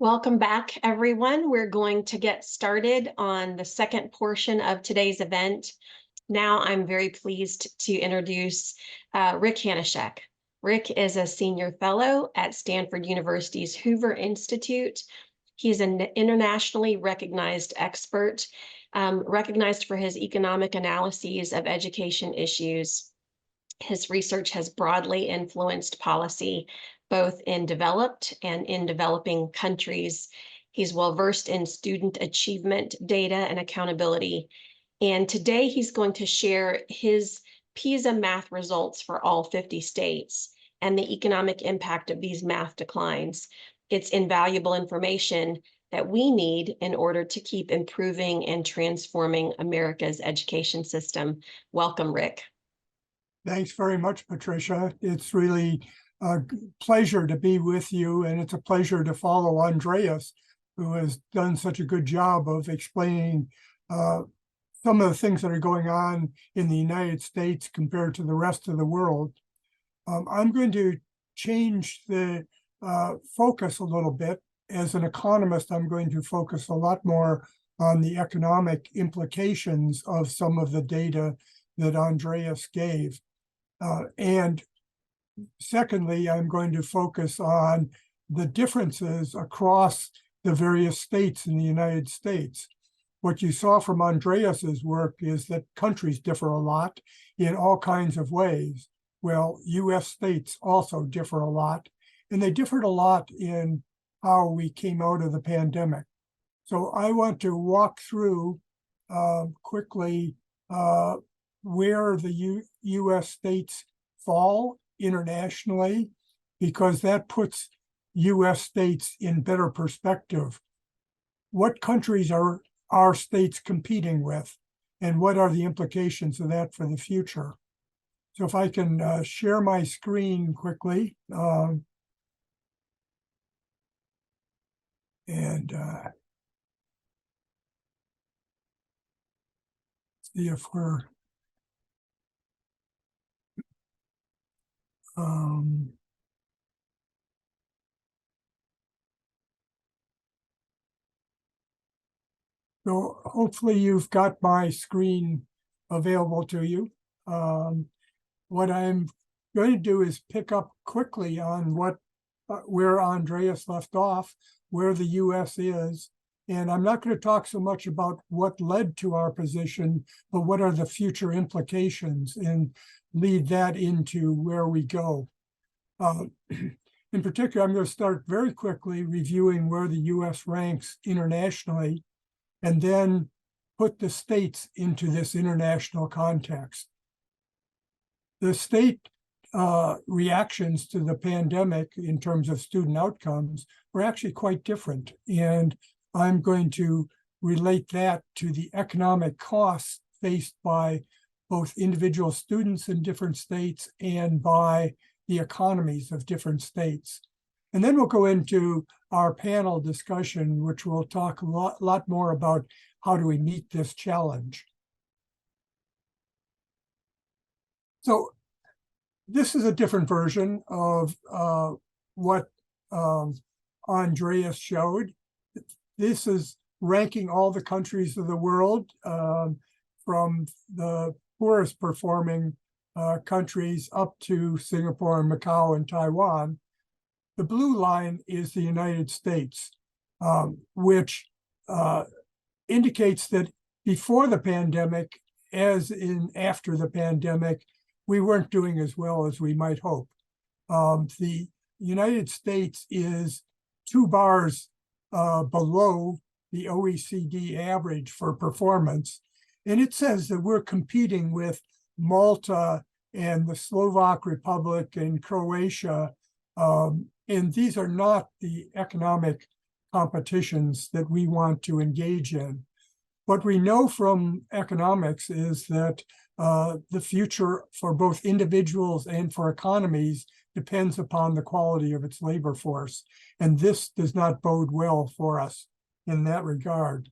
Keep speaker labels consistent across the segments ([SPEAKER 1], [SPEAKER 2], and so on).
[SPEAKER 1] Welcome back, everyone. We're going to get started on the second portion of today's event. Now I'm very pleased to introduce Rick Hanushek. Rick is a senior fellow at Stanford University's Hoover Institute. He's an internationally recognized expert, recognized for his economic analyses of education issues. His research has broadly influenced policy, both in developed and in developing countries. He's well-versed in student achievement data and accountability. And today he's going to share his PISA math results for all 50 states and the economic impact of these math declines. It's invaluable information that we need in order to keep improving and transforming America's education system. Welcome, Rick.
[SPEAKER 2] Thanks very much, Patricia. It's really a pleasure to be with you, and it's a pleasure to follow Andreas, who has done such a good job of explaining some of the things that are going on in the United States compared to the rest of the world. I'm going to change the focus a little bit. As an economist, I'm going to focus a lot more on the economic implications of some of the data that Andreas gave. And secondly, I'm going to focus on the differences across the various states in the United States. What you saw from Andreas's work is that countries differ a lot in all kinds of ways. Well, US states also differ a lot, and they differed a lot in how we came out of the pandemic. So I want to walk through quickly where the US states fall internationally, because that puts US states in better perspective. What countries are our states competing with, and what are the implications of that for the future? So if I can share my screen quickly, see if we're so hopefully you've got my screen available to you. What I'm going to do is pick up quickly on where Andreas left off, where the US is. And I'm not going to talk so much about what led to our position, but what are the future implications, and lead that into where we go. In particular, I'm going to start very quickly reviewing where the US ranks internationally, and then put the states into this international context. The state reactions to the pandemic in terms of student outcomes were actually quite different. And I'm going to relate that to the economic costs faced by both individual students in different states and by the economies of different states. And then we'll go into our panel discussion, which will talk a lot more about how do we meet this challenge. So this is a different version of what Andreas showed. This is ranking all the countries of the world from the poorest performing countries up to Singapore and Macau and Taiwan. The blue line is the United States, which indicates that before the pandemic, as in after the pandemic, we weren't doing as well as we might hope. The United States is 2 bars below the OECD average for performance. And it says that we're competing with Malta and the Slovak Republic and Croatia. And these are not the economic competitions that we want to engage in. What we know from economics is that the future for both individuals and for economies depends upon the quality of its labor force. And this does not bode well for us in that regard.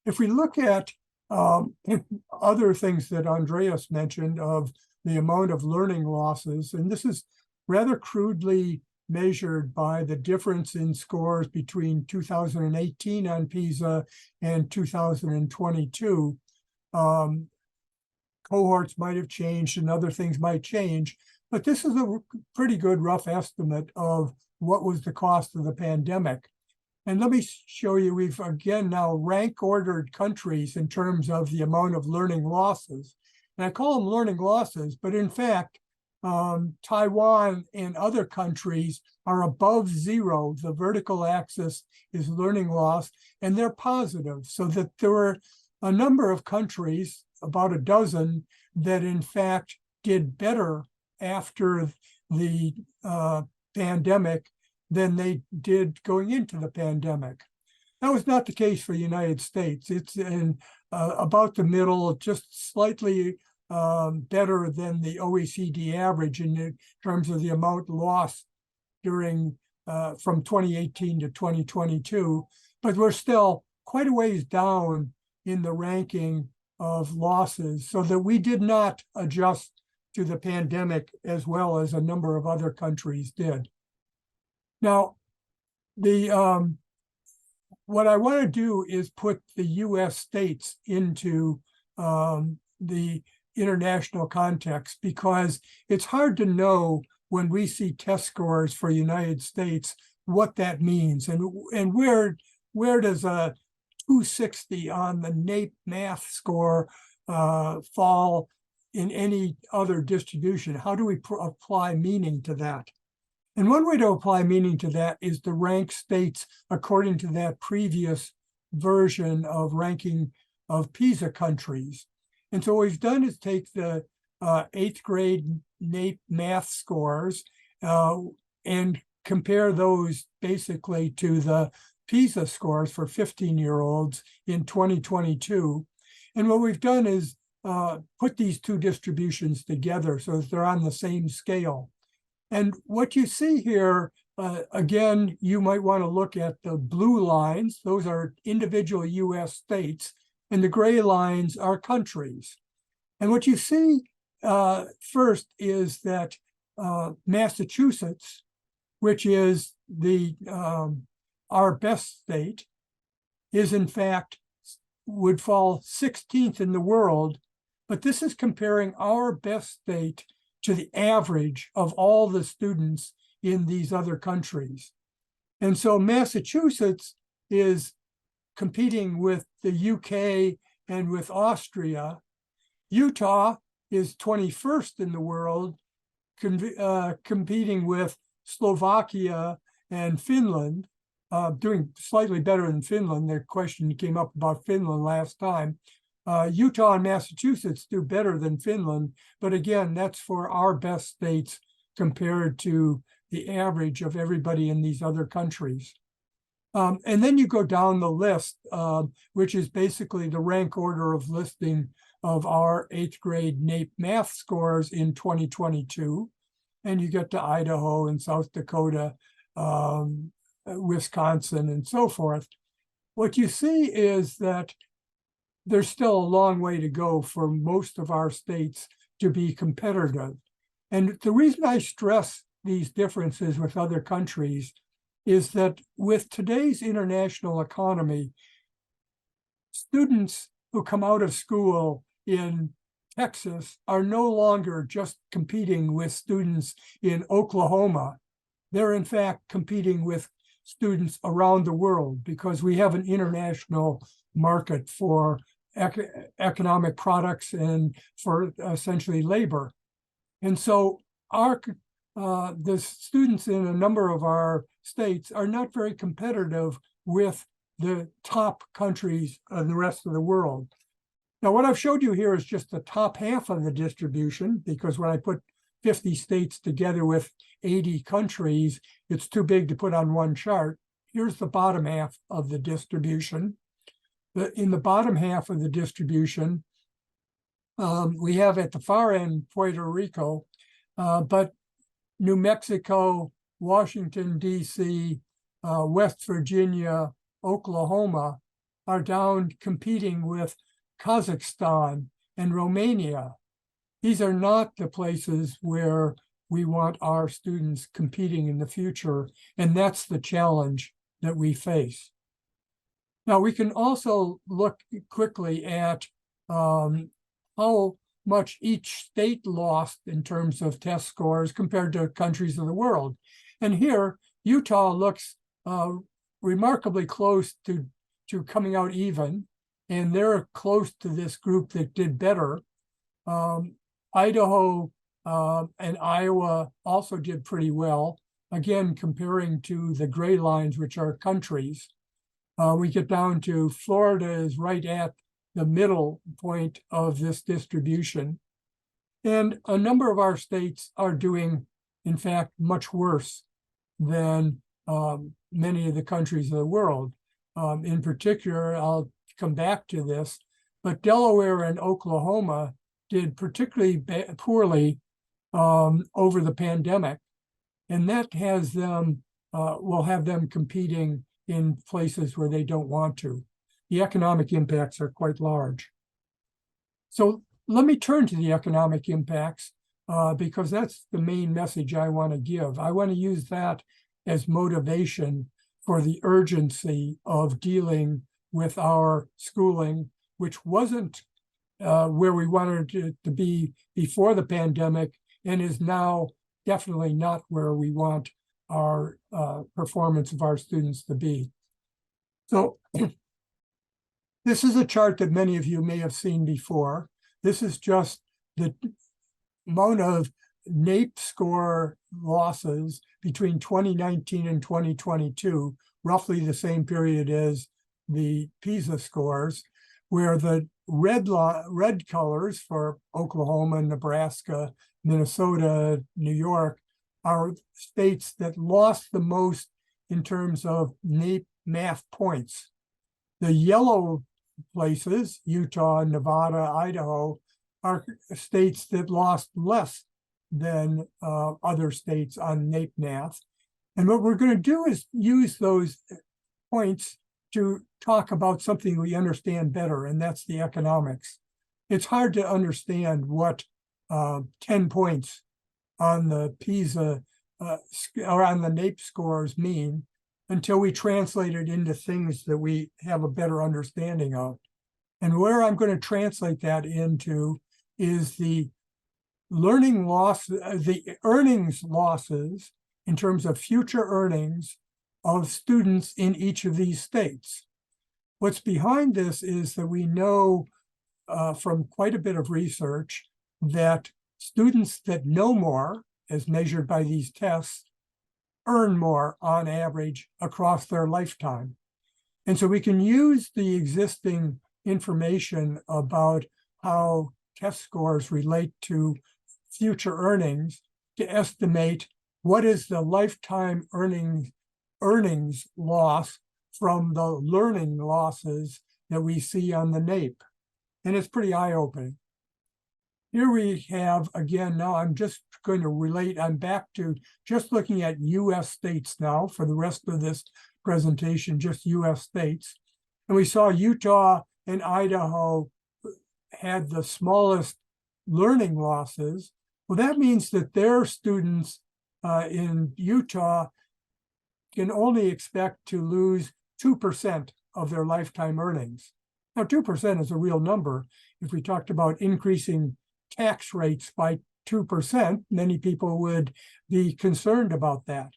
[SPEAKER 2] If we look at other things that Andreas mentioned of the amount of learning losses, and this is rather crudely measured by the difference in scores between 2018 on PISA and 2022. Cohorts might have changed and other things might change, but this is a pretty good rough estimate of what was the cost of the pandemic. And let me show you, we've again now rank ordered countries in terms of the amount of learning losses. And I call them learning losses, but in fact, Taiwan and other countries are above zero. The vertical axis is learning loss, and they're positive. So that there were a number of countries, about a dozen, that in fact did better after the pandemic than they did going into the pandemic. That was not the case for the United States. It's in about the middle, just slightly better than the OECD average in terms of the amount lost during from 2018 to 2022, but we're still quite a ways down in the ranking of losses, so that we did not adjust to the pandemic as well as a number of other countries did. Now, what I want to do is put the US states into the international context, because it's hard to know when we see test scores for United States what that means, and where does a 260 on the NAEP math score fall in any other distribution. How do we apply meaning to that? And one way to apply meaning to that is to rank states according to that previous version of ranking of PISA countries. And so what we've done is take the 8th grade NAEP math scores and compare those basically to the PISA scores for 15-year-olds in 2022. And what we've done is put these two distributions together so that they're on the same scale. And what you see here, again, you might want to look at the blue lines. Those are individual US states, and the gray lines are countries. And what you see first is that Massachusetts, which is our best state, is in fact would fall 16th in the world, but this is comparing our best state to the average of all the students in these other countries. And so Massachusetts is competing with the UK and with Austria. Utah is 21st in the world, competing with Slovakia and Finland, doing slightly better than Finland. The question came up about Finland last time. Utah and Massachusetts do better than Finland, but again, that's for our best states compared to the average of everybody in these other countries. And then you go down the list, which is basically the rank order of listing of our 8th grade NAEP math scores in 2022. And you get to Idaho and South Dakota, Wisconsin, and so forth. What you see is that there's still a long way to go for most of our states to be competitive. And the reason I stress these differences with other countries is that with today's international economy, students who come out of school in Texas are no longer just competing with students in Oklahoma. They're in fact competing with students around the world, because we have an international market for economic products and for essentially labor. And so the students in a number of our states are not very competitive with the top countries in the rest of the world. Now, what I've showed you here is just the top half of the distribution, because when I put 50 states together with 80 countries, it's too big to put on one chart. Here's the bottom half of the distribution. In the bottom half of the distribution, we have at the far end Puerto Rico, but New Mexico, Washington, D.C., West Virginia, Oklahoma are down competing with Kazakhstan and Romania. These are not the places where we want our students competing in the future, and that's the challenge that we face. Now, we can also look quickly at how much each state lost in terms of test scores compared to countries of the world. And here, Utah looks remarkably close to coming out even, and they're close to this group that did better. Idaho and Iowa also did pretty well, again, comparing to the gray lines, which are countries. We get down to Florida is right at the middle point of this distribution. And a number of our states are doing, in fact, much worse than many of the countries of the world. In particular, I'll come back to this, but Delaware and Oklahoma did particularly poorly over the pandemic. And that has them, will have them competing in places where they don't want to. The economic impacts are quite large. So let me turn to the economic impacts because that's the main message I want to give. I want to use that as motivation for the urgency of dealing with our schooling, which wasn't where we wanted it to be before the pandemic and is now definitely not where we want our performance of our students to be. So this is a chart that many of you may have seen before. This is just the amount of NAEP score losses between 2019 and 2022, roughly the same period as the PISA scores, where the red colors for Oklahoma, Nebraska, Minnesota, New York, are states that lost the most in terms of NAEP math points. The yellow places, Utah, Nevada, Idaho, are states that lost less than other states on NAEP math. And what we're going to do is use those points to talk about something we understand better, and that's the economics. It's hard to understand what 10 points on the PISA or on the NAEP scores mean until we translate it into things that we have a better understanding of. And where I'm going to translate that into is the learning loss, the earnings losses in terms of future earnings of students in each of these states. What's behind this is that we know from quite a bit of research that students that know more, as measured by these tests, earn more on average across their lifetime. And so we can use the existing information about how test scores relate to future earnings to estimate what is the lifetime earnings loss from the learning losses that we see on the NAEP. And it's pretty eye-opening. Here we have, again, now I'm just going to relate, I'm back to just looking at US states now for the rest of this presentation, just US states. And we saw Utah and Idaho had the smallest learning losses. Well, that means that their students in Utah can only expect to lose 2% of their lifetime earnings. Now, 2% is a real number. If we talked about increasing tax rates by 2%, many people would be concerned about that.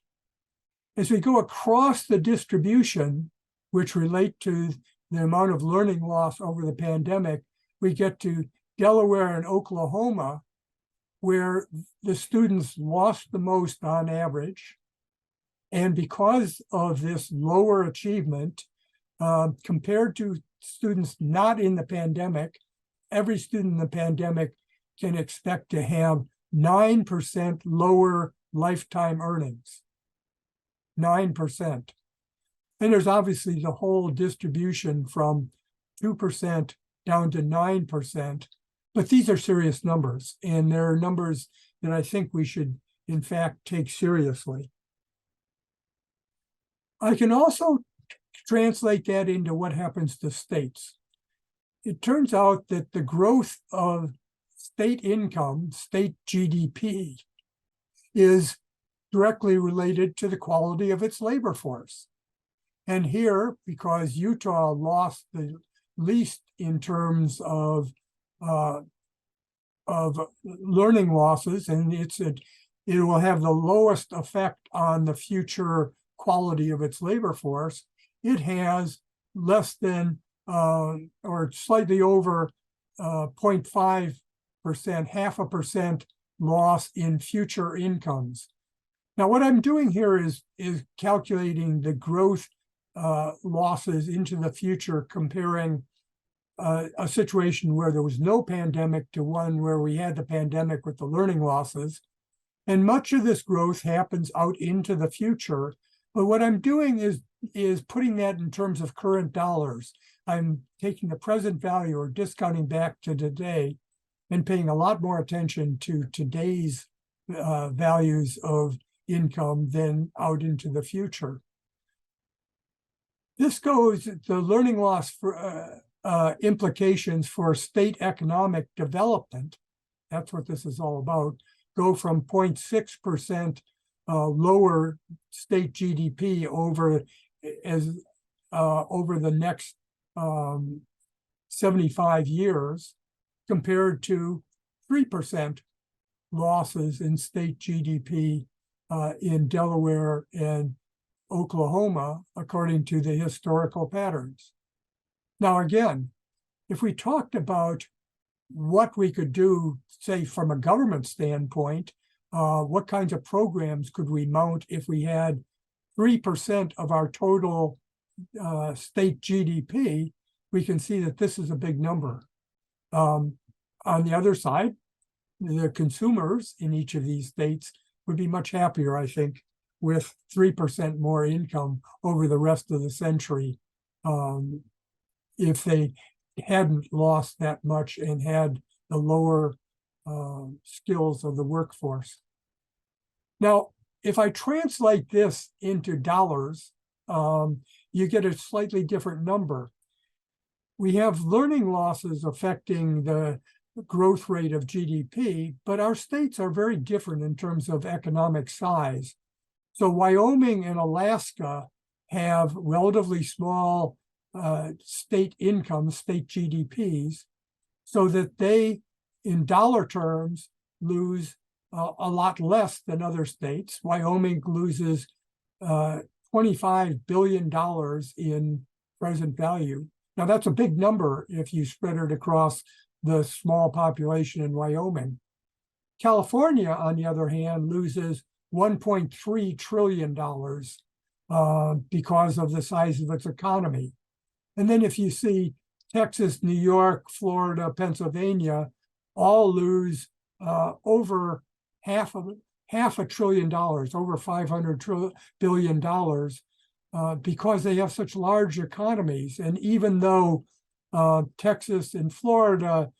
[SPEAKER 2] As we go across the distribution, which relate to the amount of learning loss over the pandemic, we get to Delaware and Oklahoma, where the students lost the most on average. And because of this lower achievement, compared to students not in the pandemic, every student in the pandemic can expect to have 9% lower lifetime earnings. 9%. And there's obviously the whole distribution from 2% down to 9%. But these are serious numbers, and there are numbers that I think we should, in fact, take seriously. I can also translate that into what happens to states. It turns out that the growth of state income, state GDP, is directly related to the quality of its labor force. And here, because Utah lost the least in terms of learning losses, and it will have the lowest effect on the future quality of its labor force, it has less than or slightly over 0.5%, 0.5% loss in future incomes. Now, what I'm doing here is calculating the growth losses into the future, comparing a situation where there was no pandemic to one where we had the pandemic with the learning losses. And much of this growth happens out into the future. But what I'm doing is putting that in terms of current dollars. I'm taking the present value or discounting back to today and paying a lot more attention to today's values of income than out into the future. This goes, the learning loss for implications for state economic development, that's what this is all about, go from 0.6% lower state GDP over the next 75 years compared to 3% losses in state GDP in Delaware and Oklahoma, according to the historical patterns. Now, again, if we talked about what we could do, say, from a government standpoint, what kinds of programs could we mount if we had 3% of our total state GDP, we can see that this is a big number. On the other side, the consumers in each of these states would be much happier, I think, with 3% more income over the rest of the century if they hadn't lost that much and had the lower skills of the workforce. Now, if I translate this into dollars, you get a slightly different number. We have learning losses affecting the growth rate of GDP, but our states are very different in terms of economic size. So Wyoming and Alaska have relatively small state incomes, state GDPs, so that they, in dollar terms, lose a lot less than other states. Wyoming loses $25 billion in present value. Now, that's a big number if you spread it across the small population in Wyoming. California, on the other hand, loses $1.3 trillion because of the size of its economy. And then if you see Texas, New York, Florida, Pennsylvania, all lose over half a trillion dollars, over $500 billion, because they have such large economies. And even though Texas and Florida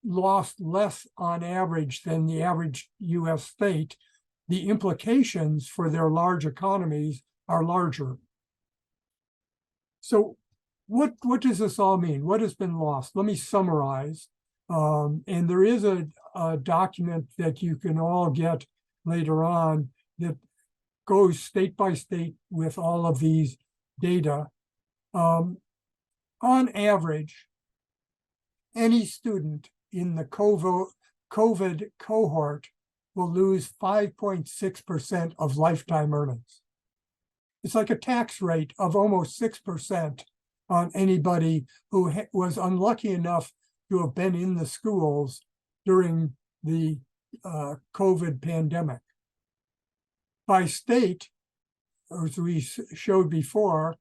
[SPEAKER 2] lost less on average than the average US state, the implications for their large economies are larger. So what does this all mean? What has been lost? Let me summarize. And there is a document that you can all get later on that goes state by state with all of these data. On average, any student in the COVID cohort will lose 5.6% of lifetime earnings. It's like a tax rate of almost 6% on anybody who was unlucky enough to have been in the schools during the COVID pandemic. By state, as we showed before,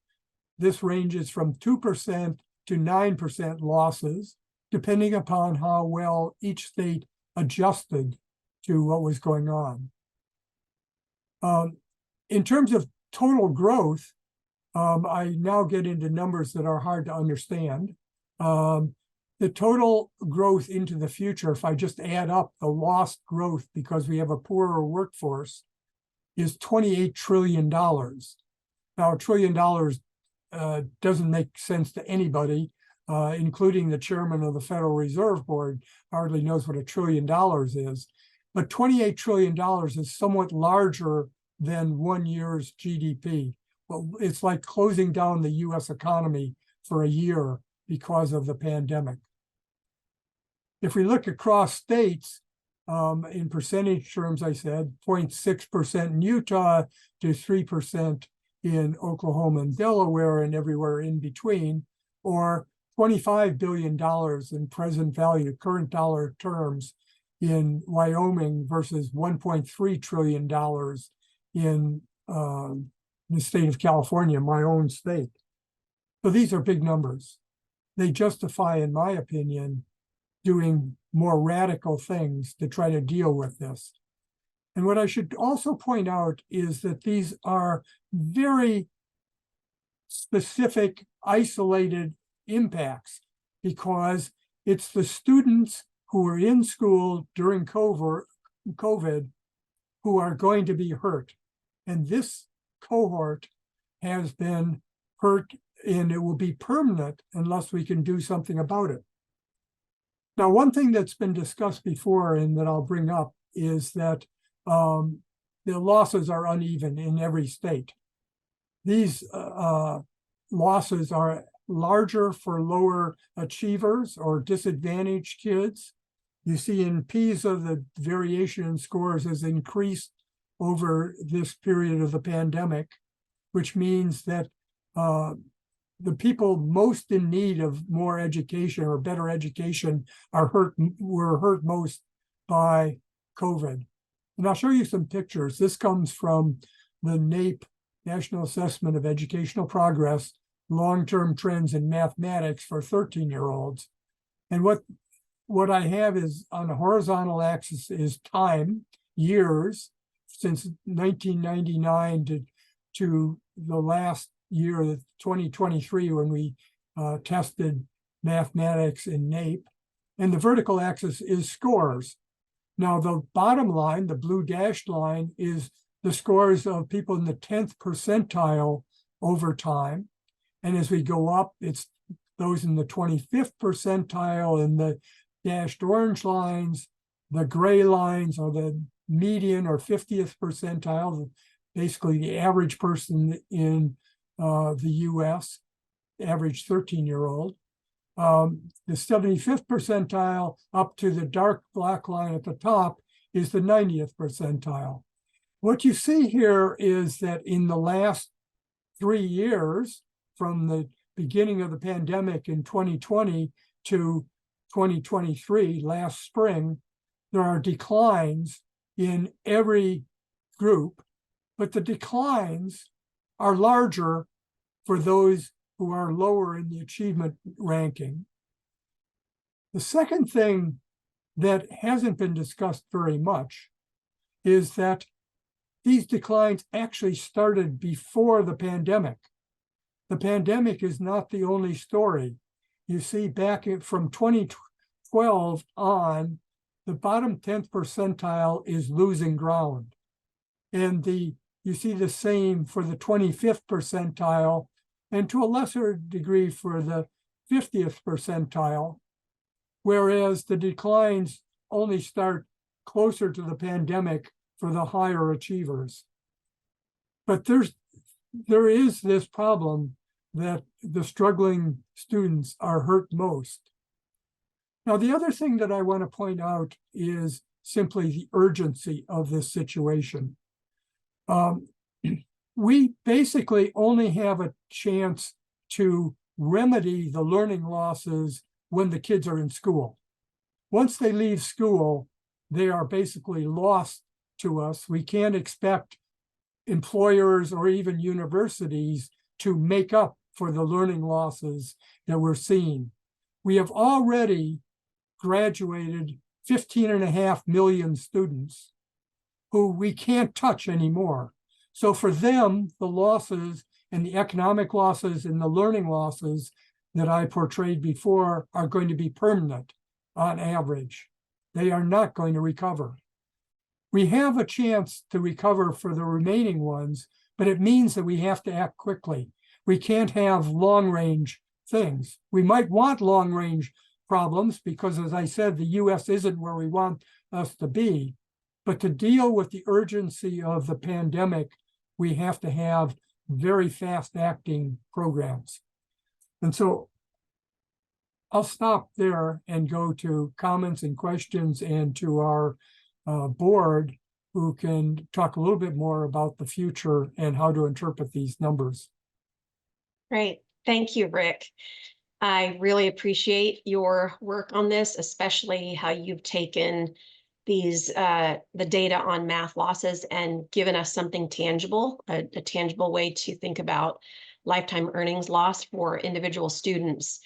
[SPEAKER 2] this ranges from 2% to 9% losses, depending upon how well each state adjusted to what was going on. In terms of total growth, I now get into numbers that are hard to understand. The total growth into the future, if I just add up the lost growth because we have a poorer workforce, is $28 trillion. Now, $1 trillion doesn't make sense to anybody, including the chairman of the Federal Reserve Board hardly knows what $1 trillion is. but $28 trillion is somewhat larger than 1 year's GDP. Well, it's like closing down the US economy for a year because of the pandemic. If we look across states, in percentage terms, I said 0.6% in Utah to 3% in Oklahoma and Delaware and everywhere in between, or $25 billion in present value, current dollar terms in Wyoming versus $1.3 trillion in the state of California, my own state. So these are big numbers. They justify, in my opinion, doing more radical things to try to deal with this. And what I should also point out is that these are very specific, isolated impacts, because it's the students who were in school during COVID who are going to be hurt. And this cohort has been hurt, and it will be permanent unless we can do something about it. Now, one thing that's been discussed before and that I'll bring up is that the losses are uneven in every state. These losses are larger for lower achievers or disadvantaged kids. You see in PISA, the variation in scores has increased over this period of the pandemic, which means that the people most in need of more education or better education were hurt most by COVID. And I'll show you some pictures. This comes from the NAEP, National Assessment of Educational Progress, long-term trends in mathematics for 13-year-olds. And what I have is on the horizontal axis is time, years, since 1999 to the last year, 2023, when we tested mathematics in NAEP. And the vertical axis is scores. Now, the bottom line, the blue dashed line, is the scores of people in the 10th percentile over time. And as we go up, it's those in the 25th percentile, and the dashed orange lines. The gray lines are the median or 50th percentile, basically the average person in the US, average 13-year-old. The 75th percentile up to the dark black line at the top is the 90th percentile. What you see here is that in the last 3 years, from the beginning of the pandemic in 2020 to 2023, last spring, there are declines in every group, but the declines are larger for those who are lower in the achievement ranking. The second thing that hasn't been discussed very much is that these declines actually started before the pandemic. The pandemic is not the only story. You see, back from 2012 on, the bottom 10th percentile is losing ground. And you see the same for the 25th percentile, and to a lesser degree for the 50th percentile, whereas the declines only start closer to the pandemic for the higher achievers. But there is this problem that the struggling students are hurt most. Now, the other thing that I want to point out is simply the urgency of this situation. We basically only have a chance to remedy the learning losses when the kids are in school. Once they leave school, they are basically lost to us. We can't expect employers or even universities to make up for the learning losses that we're seeing. We have already graduated 15.5 million students who we can't touch anymore. So for them, the losses and the economic losses and the learning losses that I portrayed before are going to be permanent on average. They are not going to recover. We have a chance to recover for the remaining ones, but it means that we have to act quickly. We can't have long-range things. We might want long-range problems because, as I said, the US isn't where we want us to be. But to deal with the urgency of the pandemic, we have to have very fast acting programs. And so I'll stop there and go to comments and questions and to our board, who can talk a little bit more about the future and how to interpret these numbers.
[SPEAKER 1] Great. Thank you, Rick. I really appreciate your work on this, especially how you've taken these the data on math losses and given us something tangible, a tangible way to think about lifetime earnings loss for individual students.